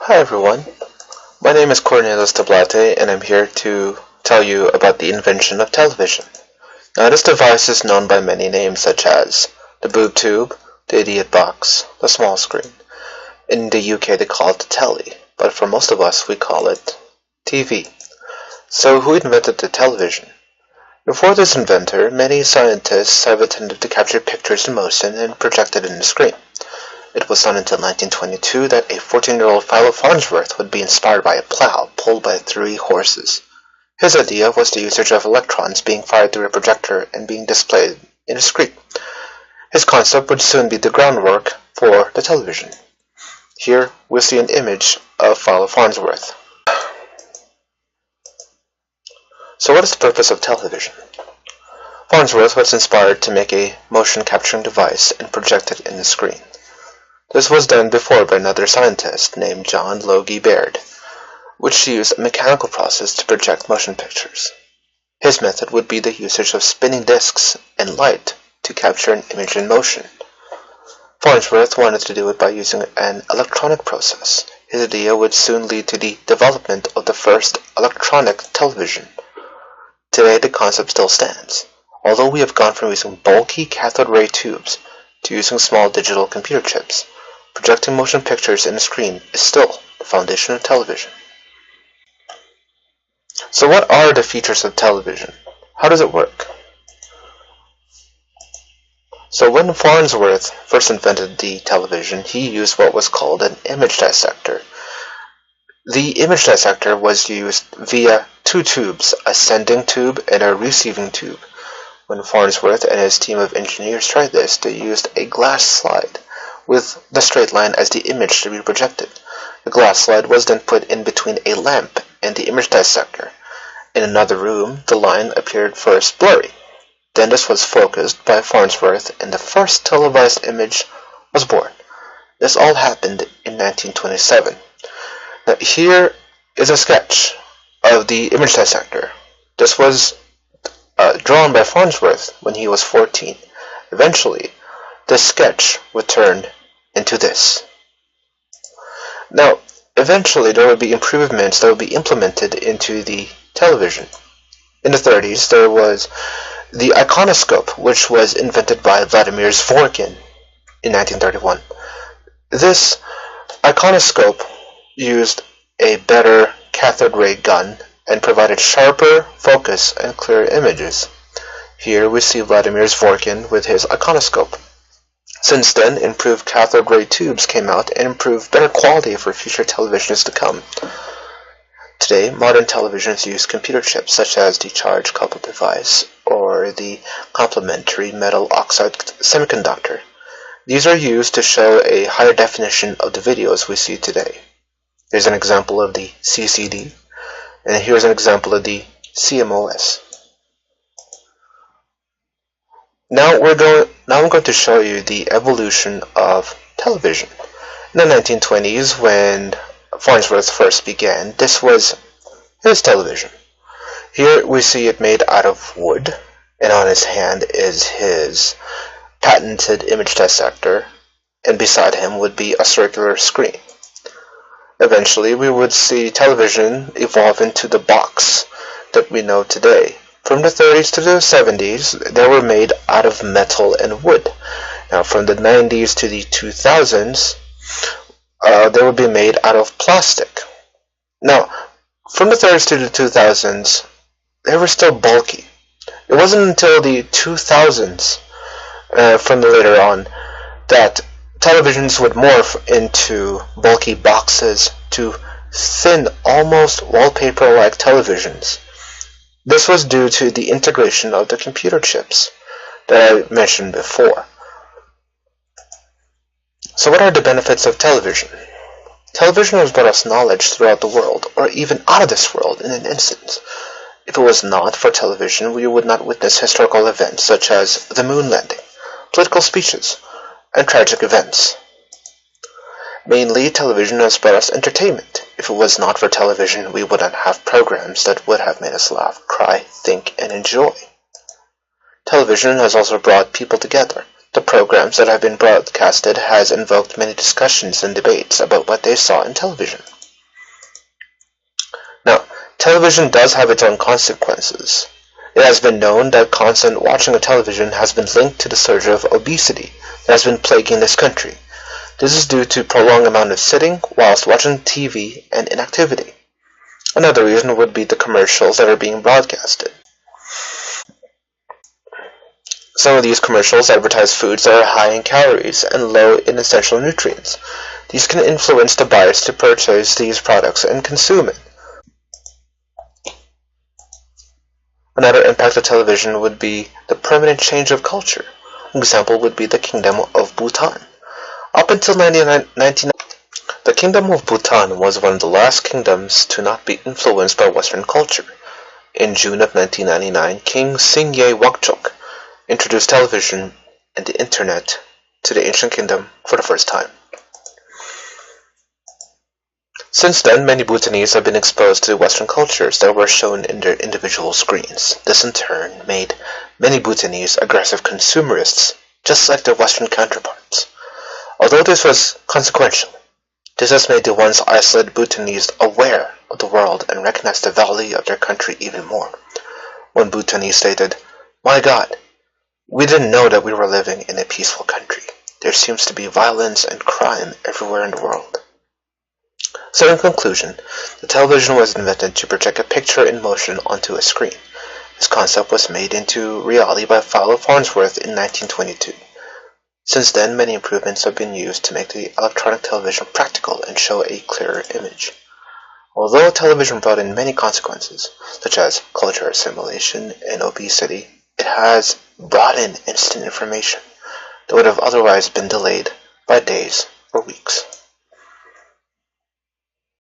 Hi everyone, my name is Cornelius Tablate and I'm here to tell you about the invention of television. Now this device is known by many names such as the boob tube, the idiot box, the small screen. In the UK they call it the telly, but for most of us we call it TV. So who invented the television? Before this inventor, many scientists have attempted to capture pictures in motion and project it in the screen. It was not until 1922 that a 14-year-old Philo Farnsworth would be inspired by a plow pulled by 3 horses. His idea was the usage of electrons being fired through a projector and being displayed in a screen. His concept would soon be the groundwork for the television. Here we see an image of Philo Farnsworth. So what is the purpose of television? Farnsworth was inspired to make a motion capturing device and project it in the screen. This was done before by another scientist named John Logie Baird, which used a mechanical process to project motion pictures. His method would be the usage of spinning discs and light to capture an image in motion. Farnsworth wanted to do it by using an electronic process. His idea would soon lead to the development of the first electronic television. Today the concept still stands, although we have gone from using bulky cathode ray tubes to using small digital computer chips. Projecting motion pictures in a screen is still the foundation of television. So what are the features of television? How does it work? So when Farnsworth first invented the television, he used what was called an image dissector. The image dissector was used via 2 tubes, a sending tube and a receiving tube. When Farnsworth and his team of engineers tried this, they used a glass slide with the straight line as the image to be projected. The glass slide was then put in between a lamp and the image dissector. In another room, the line appeared first blurry. Then this was focused by Farnsworth and the first televised image was born. This all happened in 1927. Now here is a sketch of the image dissector. This was drawn by Farnsworth when he was 14. Eventually, this sketch would turn into this. Now, eventually there would be improvements that would be implemented into the television. In the 30s, there was the iconoscope, which was invented by Vladimir Zworykin in 1931. This iconoscope used a better cathode ray gun and provided sharper focus and clearer images. Here we see Vladimir Zworykin with his iconoscope. Since then, improved cathode ray tubes came out and improved better quality for future televisions to come. Today, modern televisions use computer chips such as the charge coupled device or the complementary metal oxide semiconductor. These are used to show a higher definition of the videos we see today. Here's an example of the CCD, and here's an example of the CMOS. Now I'm going to show you the evolution of television. In the 1920s, when Farnsworth first began, this was his television. Here we see it made out of wood, and on his hand is his patented image dissector, and beside him would be a circular screen. Eventually, we would see television evolve into the box that we know today. From the 30s to the 70s, they were made out of metal and wood. Now, from the 90s to the 2000s, they would be made out of plastic. Now, from the 30s to the 2000s, they were still bulky. It wasn't until the 2000s, from the later on, that televisions would morph into bulky boxes to thin, almost wallpaper-like televisions. This was due to the integration of the computer chips that I mentioned before. So what are the benefits of television? Television has brought us knowledge throughout the world, or even out of this world in an instant. If it was not for television, we would not witness historical events such as the moon landing, political speeches, and tragic events. Mainly, television has brought us entertainment. If it was not for television, we wouldn't have programs that would have made us laugh, cry, think, and enjoy. Television has also brought people together. The programs that have been broadcasted has invoked many discussions and debates about what they saw in television. Now, television does have its own consequences. It has been known that constant watching of television has been linked to the surge of obesity that has been plaguing this country. This is due to prolonged amount of sitting whilst watching TV and inactivity. Another reason would be the commercials that are being broadcasted. Some of these commercials advertise foods that are high in calories and low in essential nutrients. These can influence the buyers to purchase these products and consume it. Another impact of television would be the permanent change of culture. An example would be the Kingdom of Bhutan. Up until 1990, the Kingdom of Bhutan was one of the last kingdoms to not be influenced by Western culture. In June of 1999, King Singye Wangchuk introduced television and the internet to the ancient kingdom for the first time. Since then, many Bhutanese have been exposed to Western cultures that were shown in their individual screens. This in turn made many Bhutanese aggressive consumerists, just like their Western counterparts. Although this was consequential, this has made the once isolated Bhutanese aware of the world and recognize the value of their country even more. One Bhutanese stated, "My God, we didn't know that we were living in a peaceful country. There seems to be violence and crime everywhere in the world." So in conclusion, the television was invented to project a picture in motion onto a screen. This concept was made into reality by Philo Farnsworth in 1922. Since then, many improvements have been used to make the electronic television practical and show a clearer image. Although television brought in many consequences, such as cultural assimilation and obesity, it has brought in instant information that would have otherwise been delayed by days or weeks.